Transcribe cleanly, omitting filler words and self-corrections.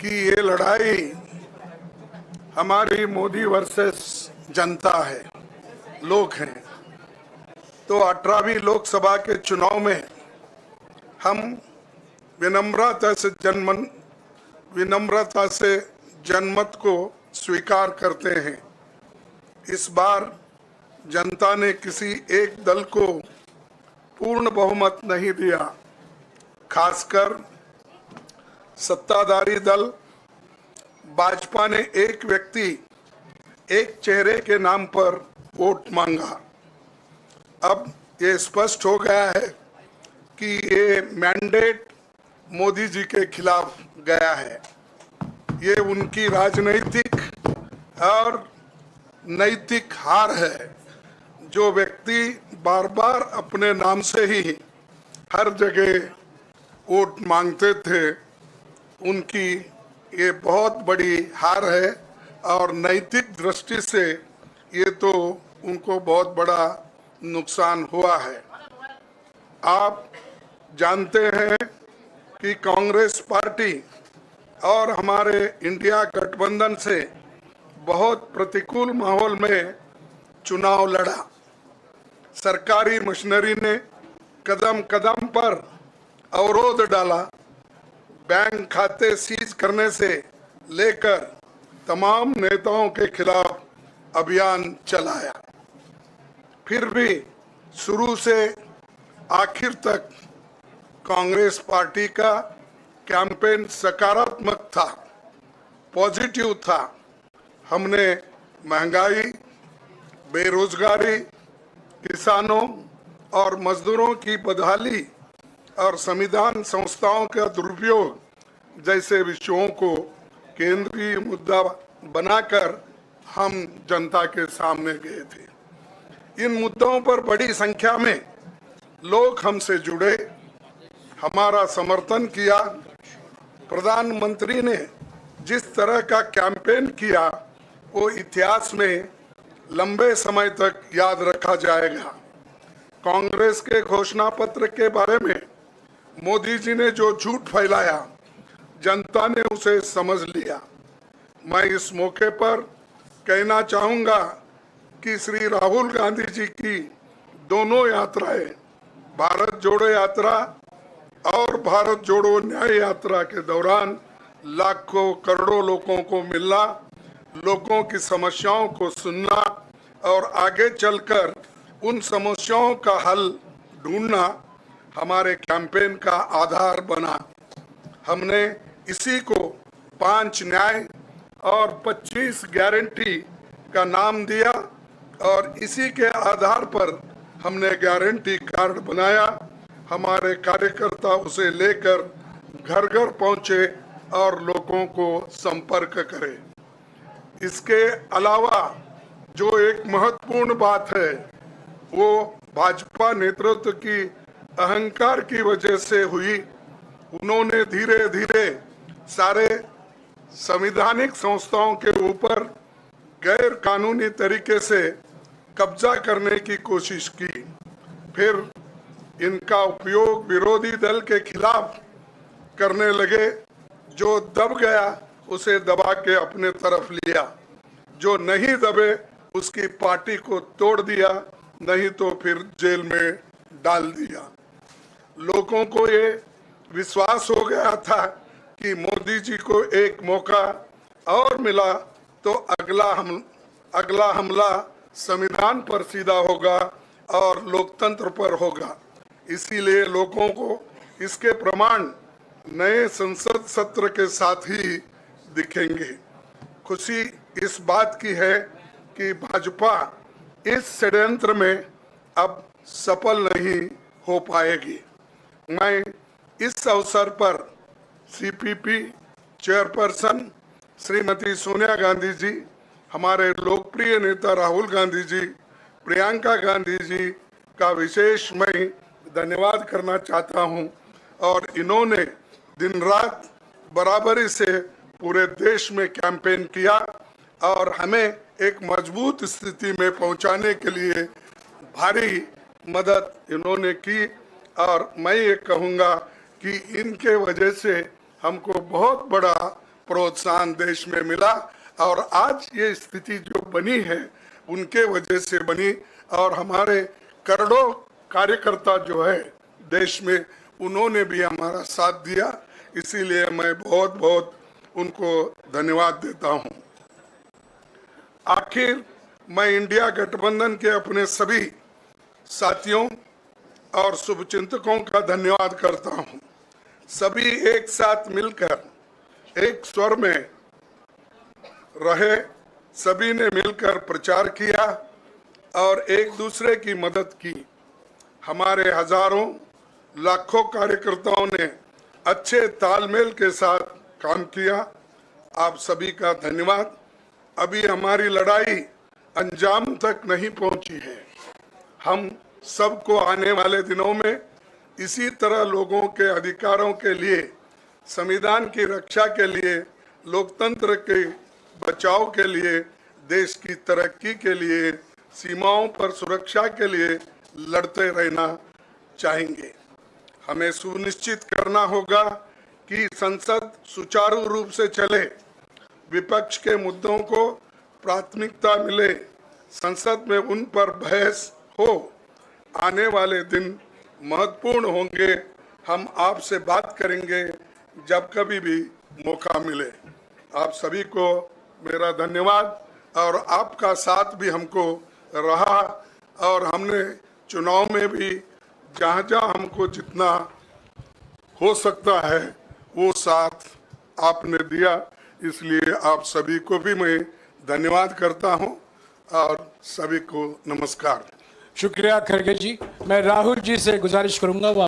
कि ये लड़ाई हमारी मोदी वर्सेस जनता है, लोग हैं। तो 18वीं लोकसभा के चुनाव में हम विनम्रता से जनमत को स्वीकार करते हैं। इस बार जनता ने किसी एक दल को पूर्ण बहुमत नहीं दिया, खासकर सत्ताधारी दल भाजपा ने एक व्यक्ति एक चेहरे के नाम पर वोट मांगा। अब ये स्पष्ट हो गया है कि ये मैंडेट मोदी जी के खिलाफ गया है। ये उनकी राजनीतिक और नैतिक हार है। जो व्यक्ति बार बार अपने नाम से ही हर जगह वोट मांगते थे, उनकी ये बहुत बड़ी हार है और नैतिक दृष्टि से ये तो उनको बहुत बड़ा नुकसान हुआ है। आप जानते हैं कि कांग्रेस पार्टी और हमारे इंडिया गठबंधन से बहुत प्रतिकूल माहौल में चुनाव लड़ा। सरकारी मशीनरी ने कदम कदम पर अवरोध डाला, बैंक खाते सीज करने से लेकर तमाम नेताओं के खिलाफ अभियान चलाया। फिर भी शुरू से आखिर तक कांग्रेस पार्टी का कैंपेन सकारात्मक था, पॉजिटिव था। हमने महंगाई, बेरोजगारी, किसानों और मजदूरों की बदहाली और संविधान संस्थाओं का दुरुपयोग जैसे विषयों को केंद्रीय मुद्दा बनाकर हम जनता के सामने गए थे। इन मुद्दों पर बड़ी संख्या में लोग हमसे जुड़े, हमारा समर्थन किया। प्रधानमंत्री ने जिस तरह का कैंपेन किया वो इतिहास में लंबे समय तक याद रखा जाएगा। कांग्रेस के घोषणा पत्र के बारे में मोदी जी ने जो झूठ फैलाया, जनता ने उसे समझ लिया। मैं इस मौके पर कहना चाहूंगा कि श्री राहुल गांधी जी की दोनों यात्राएं, भारत जोड़ो यात्रा और भारत जोड़ो न्याय यात्रा के दौरान लाखों करोड़ों लोगों को मिलना, लोगों की समस्याओं को सुनना और आगे चलकर उन समस्याओं का हल ढूंढना हमारे कैंपेन का आधार बना। हमने इसी को 5 न्याय और 25 गारंटी का नाम दिया और इसी के आधार पर हमने गारंटी कार्ड बनाया। हमारे कार्यकर्ता उसे लेकर घर घर पहुंचे और लोगों को संपर्क करें। इसके अलावा जो एक महत्वपूर्ण बात है वो भाजपा नेतृत्व की अहंकार की वजह से हुई। उन्होंने धीरे धीरे सारे संवैधानिक संस्थाओं के ऊपर गैर कानूनी तरीके से कब्जा करने की कोशिश की। फिर इनका उपयोग विरोधी दल के खिलाफ करने लगे। जो दब गया उसे दबा के अपने तरफ लिया, जो नहीं दबे उसकी पार्टी को तोड़ दिया, नहीं तो फिर जेल में डाल दिया। लोगों को ये विश्वास हो गया था कि मोदी जी को एक मौका और मिला तो अगला हमला संविधान पर सीधा होगा और लोकतंत्र पर होगा। इसीलिए लोगों को इसके प्रमाण नए संसद सत्र के साथ ही दिखेंगे। खुशी इस बात की है कि भाजपा इस षड्यंत्र में अब सफल नहीं हो पाएगी। मैं इस अवसर पर सीपीपी चेयरपर्सन श्रीमती सोनिया गांधी जी, हमारे लोकप्रिय नेता राहुल गांधी जी, प्रियंका गांधी जी का विशेष मैं धन्यवाद करना चाहता हूं। और इन्होंने दिन रात बराबरी से पूरे देश में कैंपेन किया और हमें एक मजबूत स्थिति में पहुंचाने के लिए भारी मदद इन्होंने की। और मैं ये कहूँगा कि इनके वजह से हमको बहुत बड़ा प्रोत्साहन देश में मिला और आज ये स्थिति जो बनी है उनके वजह से बनी। और हमारे करोड़ों कार्यकर्ता जो है देश में, उन्होंने भी हमारा साथ दिया, इसीलिए मैं बहुत बहुत उनको धन्यवाद देता हूं। आखिर मैं इंडिया गठबंधन के अपने सभी साथियों और शुभचिंतकों का धन्यवाद करता हूं। सभी एक साथ मिलकर एक स्वर में रहे, सभी ने मिलकर प्रचार किया और एक दूसरे की मदद की। हमारे हजारों लाखों कार्यकर्ताओं ने अच्छे तालमेल के साथ काम किया। आप सभी का धन्यवाद। अभी हमारी लड़ाई अंजाम तक नहीं पहुंची है। हम सबको आने वाले दिनों में इसी तरह लोगों के अधिकारों के लिए, संविधान की रक्षा के लिए, लोकतंत्र के बचाव के लिए, देश की तरक्की के लिए, सीमाओं पर सुरक्षा के लिए लड़ते रहना चाहेंगे। हमें सुनिश्चित करना होगा कि संसद सुचारू रूप से चले, विपक्ष के मुद्दों को प्राथमिकता मिले, संसद में उन पर बहस हो। आने वाले दिन महत्वपूर्ण होंगे। हम आपसे बात करेंगे जब कभी भी मौका मिले। आप सभी को मेरा धन्यवाद और आपका साथ भी हमको रहा और हमने चुनाव में भी जहाँ जहाँ हमको जितना हो सकता है वो साथ आपने दिया, इसलिए आप सभी को भी मैं धन्यवाद करता हूँ और सभी को नमस्कार। शुक्रिया खड़गे जी। मैं राहुल जी से गुजारिश करूंगा वो